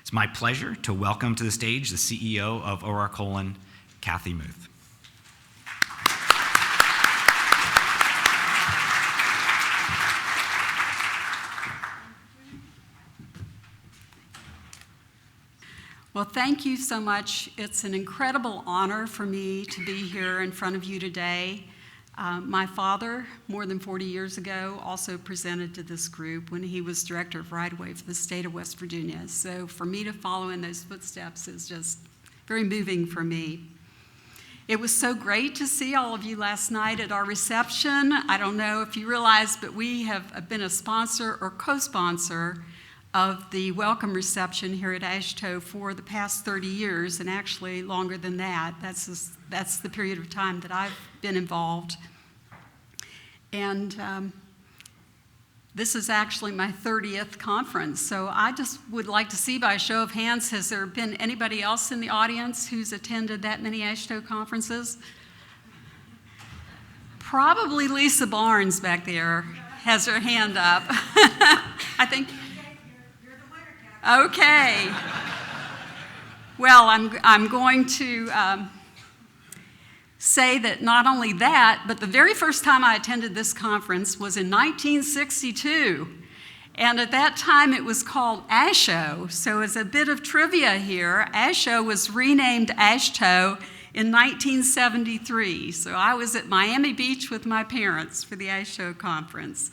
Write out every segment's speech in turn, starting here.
It's my pleasure to welcome to the stage the CEO of O.R. Colan, Kathy Muth. Well, thank you so much. It's an incredible honor for me to be here in front of you today. My father, more than 40 years ago, also presented to this group when he was director of right-of-way for the state of West Virginia. So for me to follow in those footsteps is just very moving for me. It was so great to see all of you last night at our reception. I don't know if you realize, but we have been a sponsor or co-sponsor of the welcome reception here at AASHTO for the past 30 years, and actually longer than that. That's the period of time that I've been involved. And this is actually my 30th conference, so I just would like to see by a show of hands, has there been anybody else in the audience who's attended that many AASHTO conferences? Probably Lisa Barnes back there has her hand up. I think. Okay. Well, I'm going to say that not only that, but the very first time I attended this conference was in 1962. And at that time it was called AASHTO. So as a bit of trivia here, AASHTO was renamed AASHTO in 1973. So I was at Miami Beach with my parents for the AASHTO conference.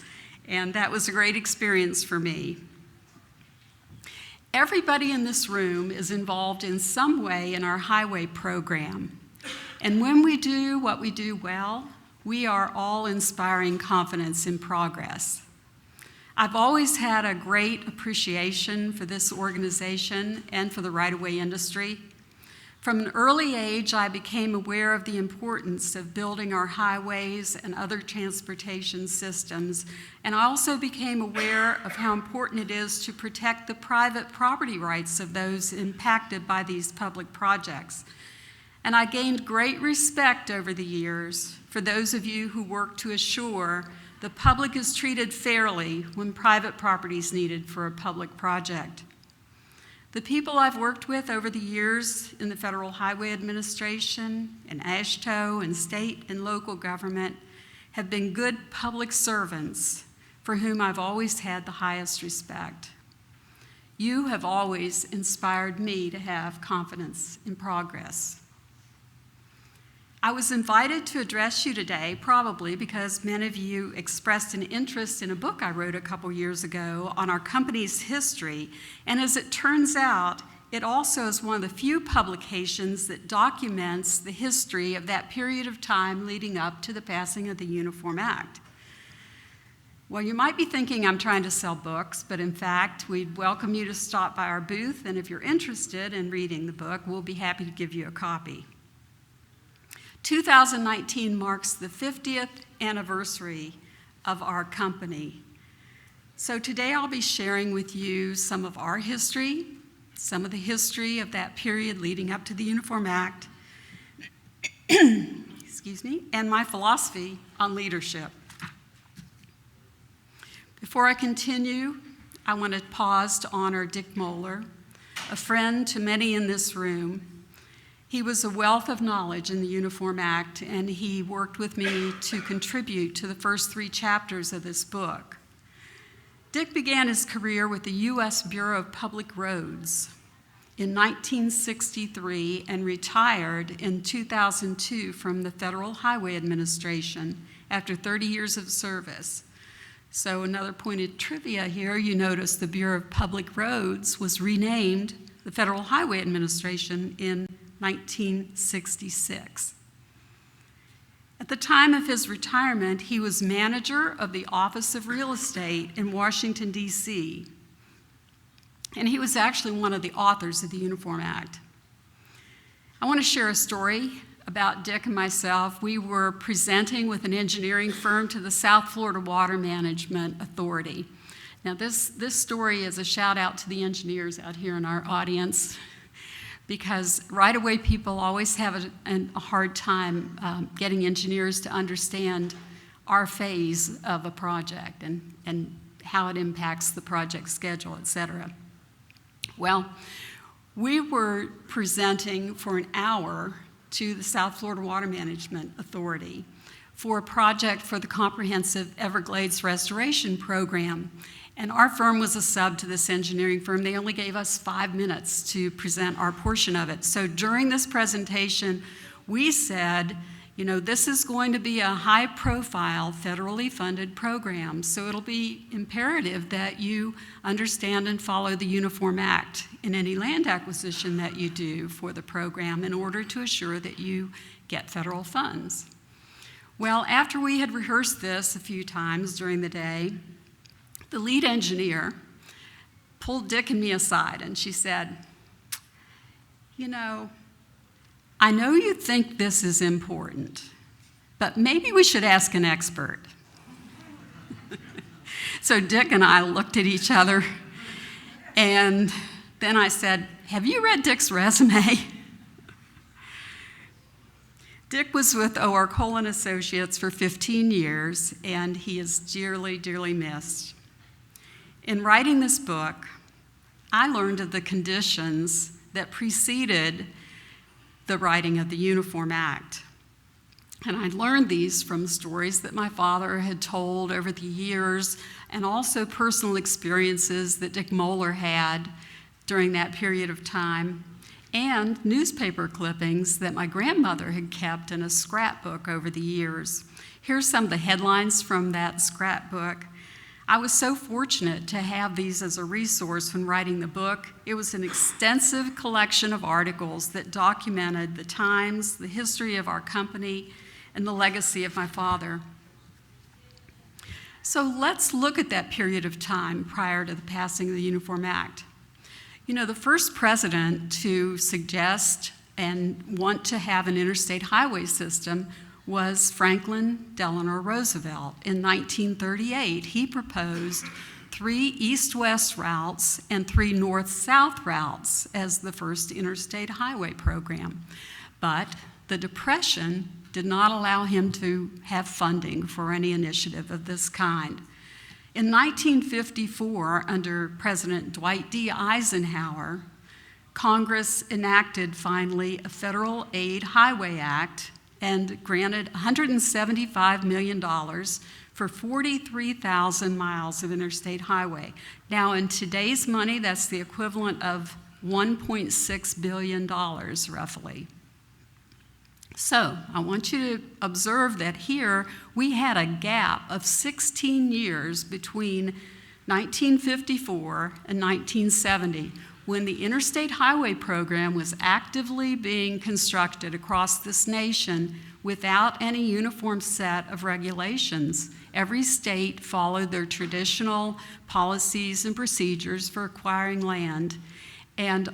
And that was a great experience for me. Everybody in this room is involved in some way in our highway program. And when we do what we do well, we are all inspiring confidence in progress. I've always had a great appreciation for this organization and for the right-of-way industry. From an early age, I became aware of the importance of building our highways and other transportation systems, and I also became aware of how important it is to protect the private property rights of those impacted by these public projects. And I gained great respect over the years for those of you who work to assure the public is treated fairly when private property is needed for a public project. The people I've worked with over the years in the Federal Highway Administration, in AASHTO, and state and local government have been good public servants for whom I've always had the highest respect. You have always inspired me to have confidence in progress. I was invited to address you today probably because many of you expressed an interest in a book I wrote a couple years ago on our company's history, and as it turns out, it also is one of the few publications that documents the history of that period of time leading up to the passing of the Uniform Act. Well, you might be thinking I'm trying to sell books, but in fact, we'd welcome you to stop by our booth, and if you're interested in reading the book, we'll be happy to give you a copy. 2019 marks the 50th anniversary of our company. So today I'll be sharing with you some of our history, some of the history of that period leading up to the Uniform Act, excuse me, and my philosophy on leadership. Before I continue, I want to pause to honor Dick Moeller, a friend to many in this room. He was a wealth of knowledge in the Uniform Act, and he worked with me to contribute to the first 3 chapters of this book. Dick began his career with the U.S. Bureau of Public Roads in 1963 and retired in 2002 from the Federal Highway Administration after 30 years of service. So another point of trivia here, you notice the Bureau of Public Roads was renamed the Federal Highway Administration in 1966. At the time of his retirement, he was manager of the Office of Real Estate in Washington, D.C., and he was actually one of the authors of the Uniform Act. I want to share a story about Dick and myself. We were presenting with an engineering firm to the South Florida Water Management Authority. Now, this story is a shout out to the engineers out here in our audience, because right-of-way people always have a hard time getting engineers to understand our phase of a project and how it impacts the project schedule, et cetera. Well, we were presenting for an hour to the South Florida Water Management Authority for a project for the Comprehensive Everglades Restoration Program. And our firm was a sub to this engineering firm. They only gave us 5 minutes to present our portion of it. So during this presentation, we said, you know, this is going to be a high-profile, federally funded program, so it'll be imperative that you understand and follow the Uniform Act in any land acquisition that you do for the program in order to assure that you get federal funds. Well, after we had rehearsed this a few times during the day, the lead engineer pulled Dick and me aside, and she said, you know, I know you think this is important, but maybe we should ask an expert. So Dick and I looked at each other, and then I said, have you read Dick's resume? Dick was with O.R. Colan Associates for 15 years, and he is dearly, dearly missed. In writing this book, I learned of the conditions that preceded the writing of the Uniform Act. And I learned these from stories that my father had told over the years, and also personal experiences that Dick Moeller had during that period of time, and newspaper clippings that my grandmother had kept in a scrapbook over the years. Here's some of the headlines from that scrapbook. I was so fortunate to have these as a resource when writing the book. It was an extensive collection of articles that documented the times, the history of our company, and the legacy of my father. So let's look at that period of time prior to the passing of the Uniform Act. You know, the first president to suggest and want to have an interstate highway system was Franklin Delano Roosevelt. In 1938, he proposed 3 east-west routes and 3 north-south routes as the first interstate highway program. But the Depression did not allow him to have funding for any initiative of this kind. In 1954, under President Dwight D. Eisenhower, Congress enacted finally a Federal Aid Highway Act and granted $175 million for 43,000 miles of interstate highway. Now, in today's money, that's the equivalent of $1.6 billion, roughly. So, I want you to observe that here we had a gap of 16 years between 1954 and 1970, when the Interstate Highway Program was actively being constructed across this nation without any uniform set of regulations. Every state followed their traditional policies and procedures for acquiring land. And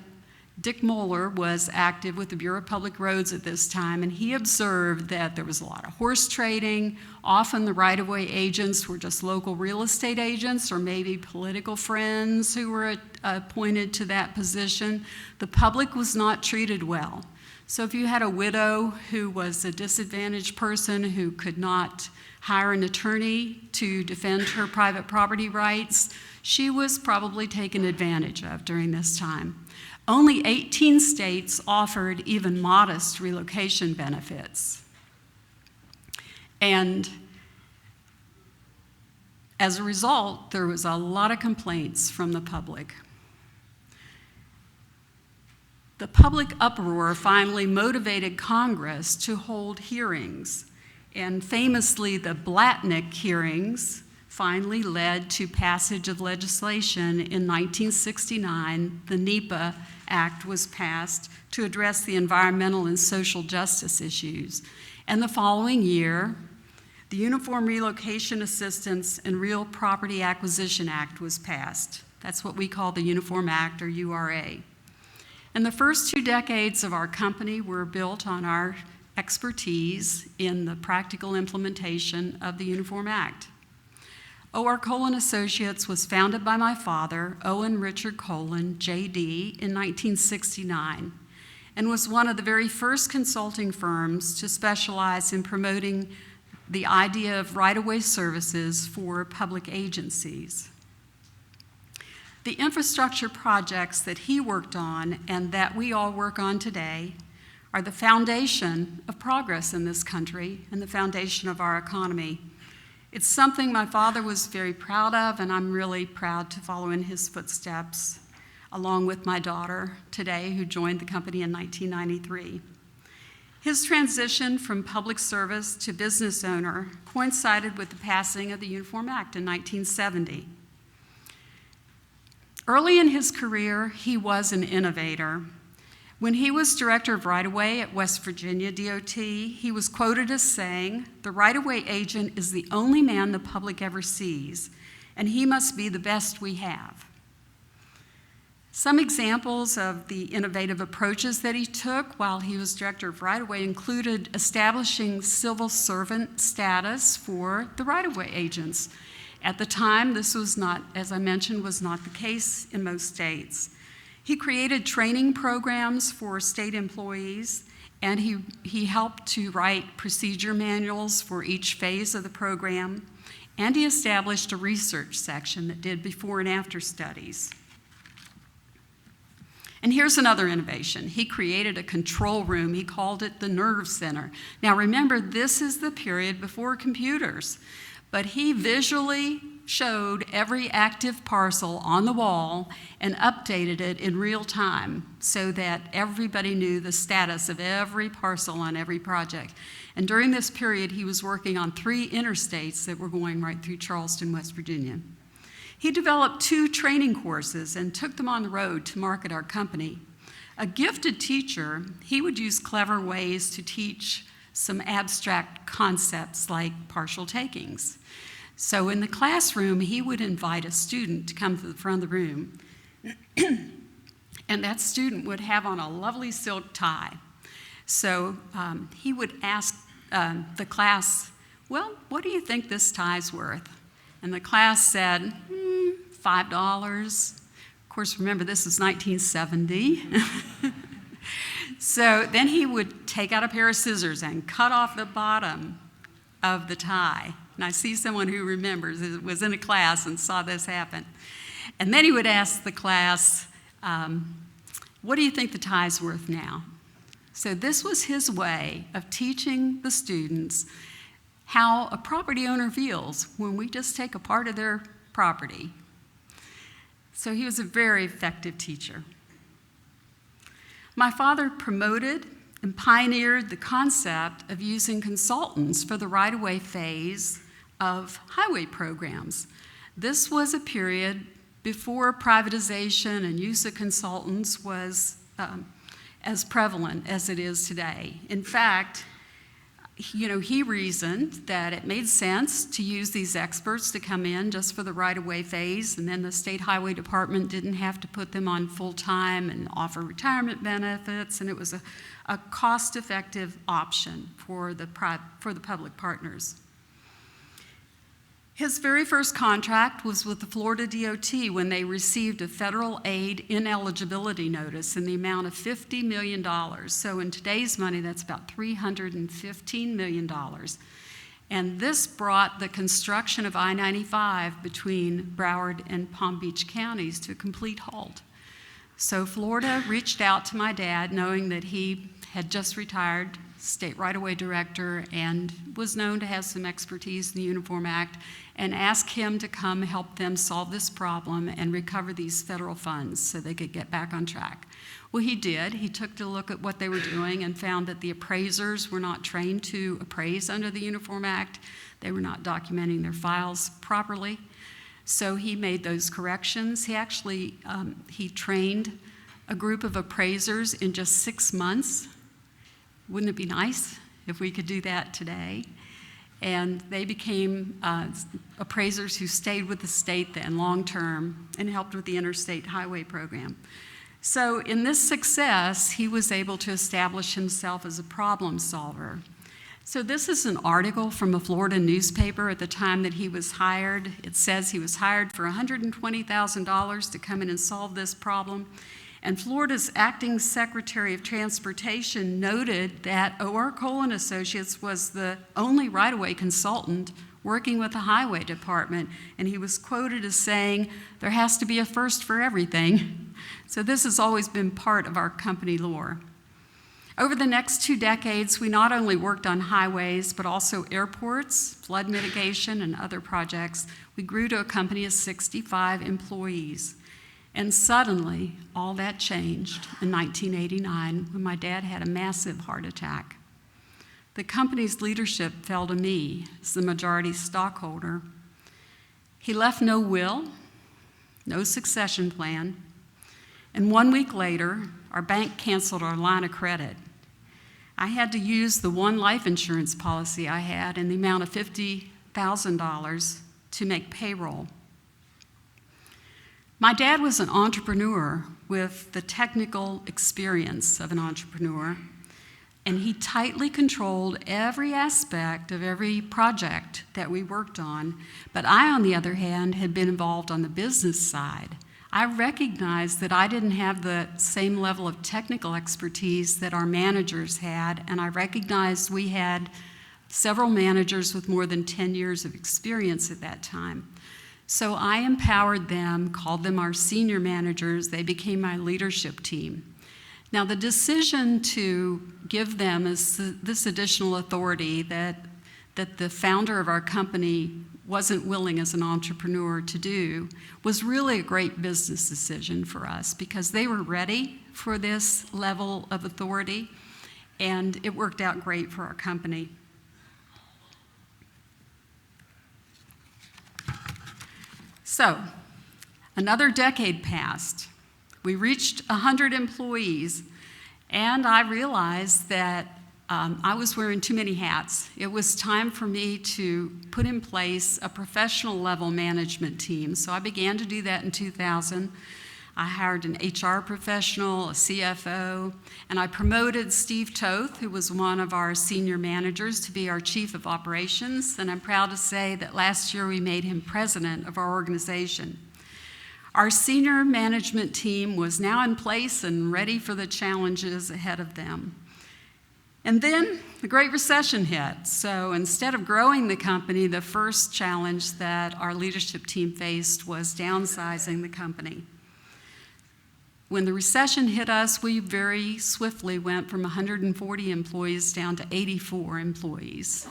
Dick Moeller was active with the Bureau of Public Roads at this time, and he observed that there was a lot of horse trading. Often the right-of-way agents were just local real estate agents or maybe political friends who were appointed to that position. The public was not treated well. So if you had a widow who was a disadvantaged person who could not hire an attorney to defend her private property rights, she was probably taken advantage of during this time. Only 18 states offered even modest relocation benefits. And as a result, there was a lot of complaints from the public. The public uproar finally motivated Congress to hold hearings, and famously the Blatnick hearings finally led to passage of legislation. In 1969, the NEPA Act was passed to address the environmental and social justice issues. And the following year, the Uniform Relocation Assistance and Real Property Acquisition Act was passed. That's what we call the Uniform Act, or URA. And the first 2 decades of our company were built on our expertise in the practical implementation of the Uniform Act. O.R. Colan Associates was founded by my father, Owen Richard Colan, J.D., in 1969, and was one of the very first consulting firms to specialize in promoting the idea of right-of-way services for public agencies. The infrastructure projects that he worked on and that we all work on today are the foundation of progress in this country and the foundation of our economy. It's something my father was very proud of, and I'm really proud to follow in his footsteps, along with my daughter today, who joined the company in 1993. His transition from public service to business owner coincided with the passing of the Uniform Act in 1970. Early in his career, he was an innovator. When he was director of right-of-way at West Virginia DOT, he was quoted as saying, "The right-of-way agent is the only man the public ever sees, and he must be the best we have." Some examples of the innovative approaches that he took while he was director of right-of-way included establishing civil servant status for the right-of-way agents. At the time, this was not, as I mentioned, was not the case in most states. He created training programs for state employees, and he helped to write procedure manuals for each phase of the program, and he established a research section that did before and after studies. And here's another innovation. He created a control room. He called it the Nerve Center. Now remember, this is the period before computers, but he visually showed every active parcel on the wall and updated it in real time so that everybody knew the status of every parcel on every project. And during this period, he was working on 3 interstates that were going right through Charleston, West Virginia. He developed 2 training courses and took them on the road to market our company. A gifted teacher, he would use clever ways to teach some abstract concepts like partial takings. So in the classroom, he would invite a student to come to the front of the room, and that student would have on a lovely silk tie. So he would ask the class, "Well, what do you think this tie's worth?" And the class said, $5. Of course, remember, this is 1970. So then he would take out a pair of scissors and cut off the bottom of the tie. And I see someone who remembers, was in a class and saw this happen. And then he would ask the class, "What do you think the tie's worth now?" So this was his way of teaching the students how a property owner feels when we just take a part of their property. So he was a very effective teacher. My father promoted and pioneered the concept of using consultants for the right-of-way phase of highway programs. This was a period before privatization and use of consultants was as prevalent as it is today. In fact, he reasoned that it made sense to use these experts to come in just for the right-of-way phase, and then the State Highway Department didn't have to put them on full-time and offer retirement benefits, and it was a cost-effective option for the public partners. His very first contract was with the Florida DOT when they received a federal aid ineligibility notice in the amount of $50 million. So in today's money, that's about $315 million. And this brought the construction of I-95 between Broward and Palm Beach counties to a complete halt. So Florida reached out to my dad, knowing that he had just retired, state right-of-way director, and was known to have some expertise in the Uniform Act, and asked him to come help them solve this problem and recover these federal funds so they could get back on track. Well, he did. He took a look at what they were doing and found that the appraisers were not trained to appraise under the Uniform Act. They were not documenting their files properly. So he made those corrections. He actually, he trained a group of appraisers in just 6 months. Wouldn't it be nice if we could do that today? And they became appraisers who stayed with the state then long-term and helped with the interstate highway program. So in this success, he was able to establish himself as a problem solver. So this is an article from a Florida newspaper at the time that he was hired. It says he was hired for $120,000 to come in and solve this problem. And Florida's acting Secretary of Transportation noted that O.R. Colan Associates was the only right-of-way consultant working with the highway department, and he was quoted as saying, "There has to be a first for everything." So this has always been part of our company lore. Over the next 2 decades, we not only worked on highways, but also airports, flood mitigation, and other projects. We grew to a company of 65 employees. And suddenly, all that changed in 1989 when my dad had a massive heart attack. The company's leadership fell to me as the majority stockholder. He left no will, no succession plan, and 1 week later, our bank canceled our line of credit. I had to use the one life insurance policy I had in the amount of $50,000 to make payroll. My dad was an entrepreneur with the technical experience of an entrepreneur, and he tightly controlled every aspect of every project that we worked on. But I, on the other hand, had been involved on the business side. I recognized that I didn't have the same level of technical expertise that our managers had, and I recognized we had several managers with more than 10 years of experience at that time. So I empowered them, called them our senior managers. They became my leadership team. Now, the decision to give them this additional authority that the founder of our company wasn't willing as an entrepreneur to do was really a great business decision for us because they were ready for this level of authority, and it worked out great for our company. So, another decade passed. We reached 100 employees, and I realized that I was wearing too many hats. It was time for me to put in place a professional level management team. So I began to do that in 2000. I hired an HR professional, a CFO, and I promoted Steve Toth, who was one of our senior managers, to be our chief of operations. And I'm proud to say that last year we made him president of our organization. Our senior management team was now in place and ready for the challenges ahead of them. And then the Great Recession hit. So instead of growing the company, the first challenge that our leadership team faced was downsizing the company. When the recession hit us, we very swiftly went from 140 employees down to 84 employees.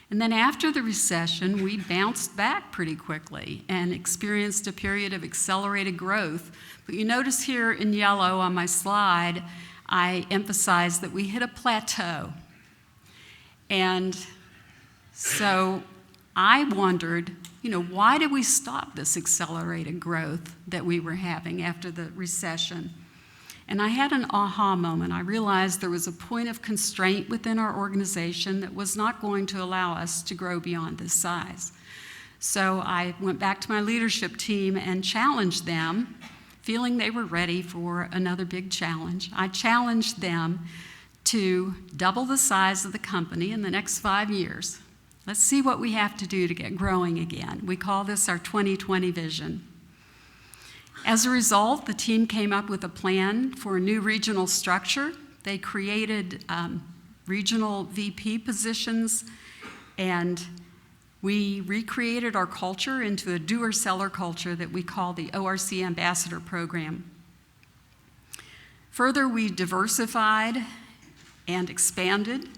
And then after the recession, we bounced back pretty quickly and experienced a period of accelerated growth. But you notice here in yellow on my slide, I emphasize that we hit a plateau. And so I wondered, why did we stop this accelerated growth that we were having after the recession? And I had an aha moment. I realized there was a point of constraint within our organization that was not going to allow us to grow beyond this size. So I went back to my leadership team and challenged them, feeling they were ready for another big challenge. I challenged them to double the size of the company in the next 5 years. Let's see what we have to do to get growing again. We call this our 2020 vision. As a result, the team came up with a plan for a new regional structure. They created regional VP positions, and we recreated our culture into a doer-seller culture that we call the ORC Ambassador Program. Further, we diversified and expanded.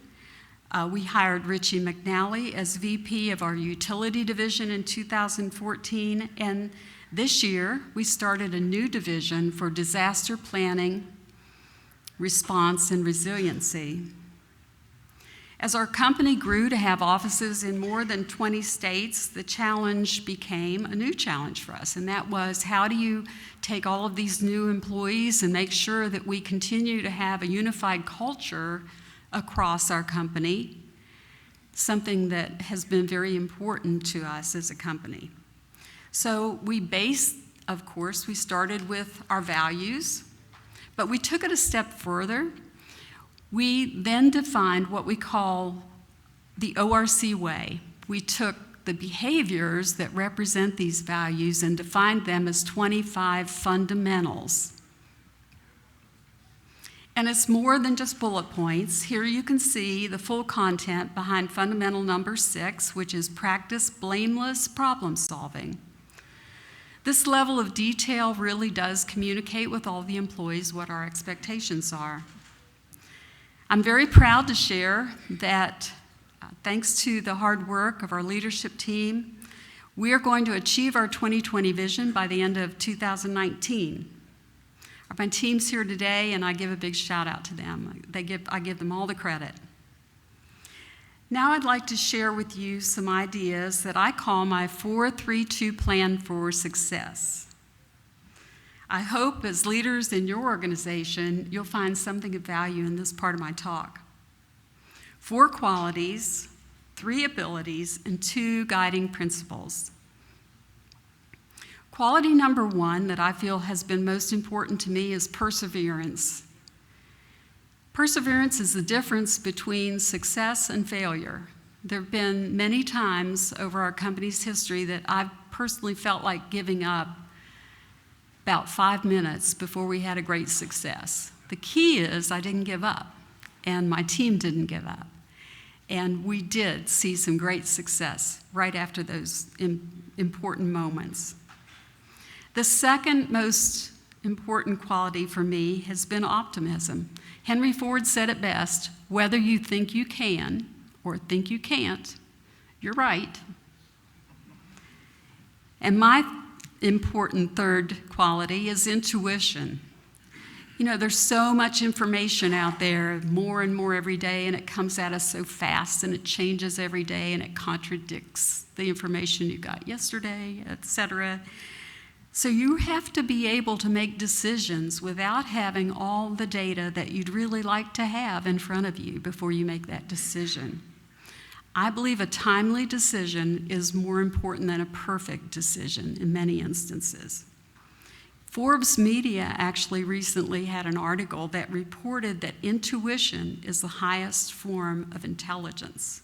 We hired Richie McNally as VP of our utility division in 2014, and this year we started a new division for disaster planning, response, and resiliency. As our company grew to have offices in more than 20 states, the challenge became a new challenge for us, and that was, how do you take all of these new employees and make sure that we continue to have a unified culture across our company, something that has been very important to us as a company. So we started with our values, but we took it a step further. We then defined what we call the ORC way. We took the behaviors that represent these values and defined them as 25 fundamentals. And it's more than just bullet points. Here you can see the full content behind fundamental number 6, which is practice blameless problem solving. This level of detail really does communicate with all the employees what our expectations are. I'm very proud to share that thanks to the hard work of our leadership team, we are going to achieve our 2020 vision by the end of 2019. My team's here today, and I give a big shout out to them. I give them all the credit. Now I'd like to share with you some ideas that I call my 4-3-2 plan for success. I hope as leaders in your organization, you'll find something of value in this part of my talk. 4 qualities, 3 abilities, and 2 guiding principles. Quality number 1 that I feel has been most important to me is perseverance. Perseverance is the difference between success and failure. There have been many times over our company's history that I've personally felt like giving up about 5 minutes before we had a great success. The key is I didn't give up, and my team didn't give up. And we did see some great success right after those important moments. The second most important quality for me has been optimism. Henry Ford said it best, whether you think you can or think you can't, you're right. And my important third quality is intuition. You know, there's so much information out there, more and more every day, and it comes at us so fast, and it changes every day, and it contradicts the information you got yesterday, etc. So you have to be able to make decisions without having all the data that you'd really like to have in front of you before you make that decision. I believe a timely decision is more important than a perfect decision in many instances. Forbes Media actually recently had an article that reported that intuition is the highest form of intelligence.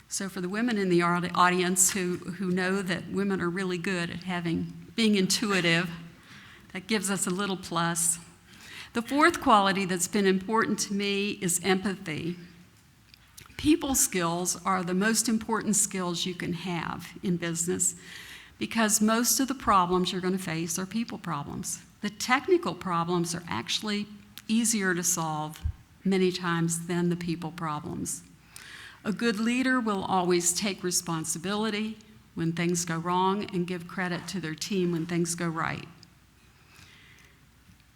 So for the women in the audience who know that women are really good at being intuitive, that gives us a little plus. The fourth quality that's been important to me is empathy. People skills are the most important skills you can have in business because most of the problems you're going to face are people problems. The technical problems are actually easier to solve many times than the people problems. A good leader will always take responsibility when things go wrong and give credit to their team when things go right.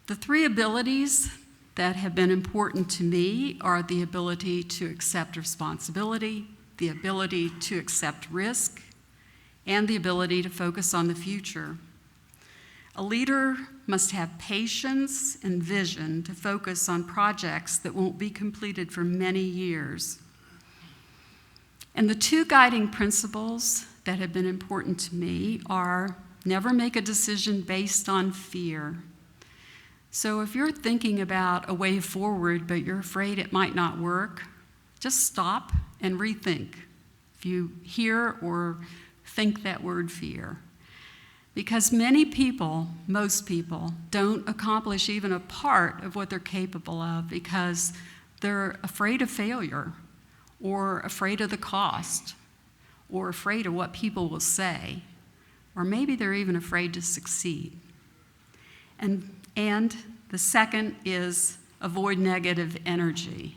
The 3 abilities that have been important to me are the ability to accept responsibility, the ability to accept risk, and the ability to focus on the future. A leader must have patience and vision to focus on projects that won't be completed for many years. And the 2 guiding principles that have been important to me are never make a decision based on fear. So if you're thinking about a way forward, but you're afraid it might not work, just stop and rethink if you hear or think that word fear. Because many people, most people, don't accomplish even a part of what they're capable of because they're afraid of failure or afraid of the cost or afraid of what people will say, or maybe they're even afraid to succeed. And the second is avoid negative energy.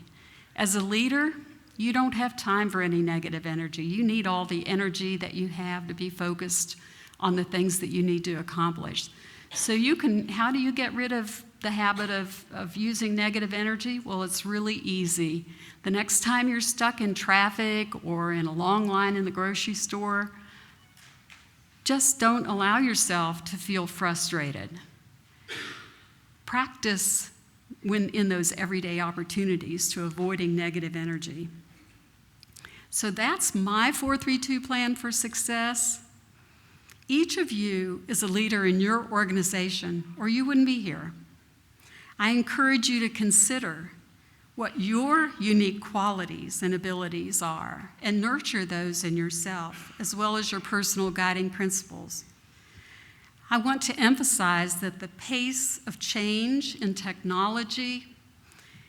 As a leader, you don't have time for any negative energy. You need all the energy that you have to be focused on the things that you need to accomplish. So how do you get rid of the habit of using negative energy? Well, it's really easy. The next time you're stuck in traffic or in a long line in the grocery store, just don't allow yourself to feel frustrated. Practice in those everyday opportunities to avoiding negative energy. So that's my 4-3-2 plan for success. Each of you is a leader in your organization, or you wouldn't be here. I encourage you to consider what your unique qualities and abilities are and nurture those in yourself, as well as your personal guiding principles. I want to emphasize that the pace of change in technology,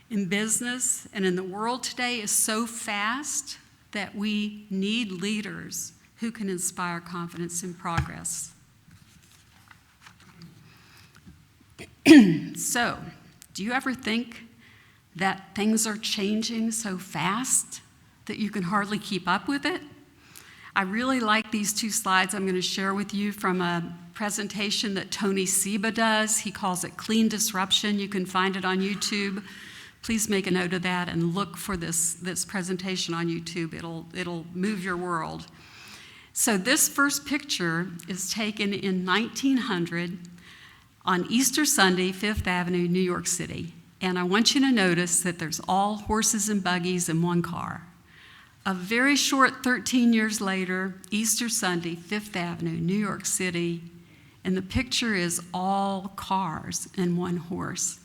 in business and in the world today is so fast that we need leaders who can inspire confidence in progress. So, do you ever think that things are changing so fast that you can hardly keep up with it? I really like these two slides I'm going to share with you from a presentation that Tony Seba does. He calls it Clean Disruption. You can find it on YouTube. Please make a note of that and look for this presentation on YouTube. It'll move your world. So this first picture is taken in 1900 on Easter Sunday, 5th Avenue, New York City. And I want you to notice that there's all horses and buggies in one car. A very short 13 years later, Easter Sunday, 5th Avenue, New York City, and the picture is all cars and one horse.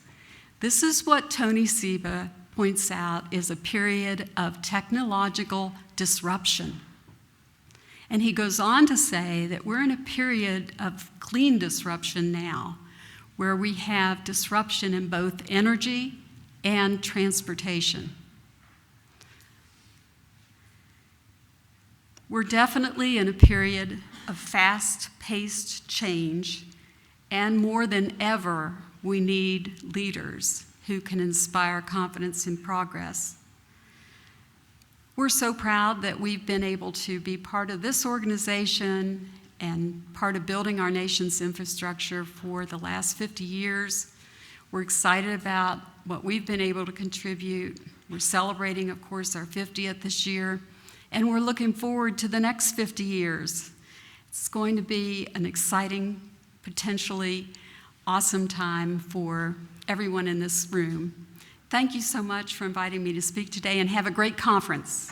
This is what Tony Seba points out is a period of technological disruption. And he goes on to say that we're in a period of clean disruption now, where we have disruption in both energy and transportation. We're definitely in a period of fast-paced change, and more than ever, we need leaders who can inspire confidence in progress. We're so proud that we've been able to be part of this organization and part of building our nation's infrastructure for the last 50 years. We're excited about what we've been able to contribute. We're celebrating, of course, our 50th this year, and we're looking forward to the next 50 years. It's going to be an exciting, potentially awesome time for everyone in this room. Thank you so much for inviting me to speak today, and have a great conference.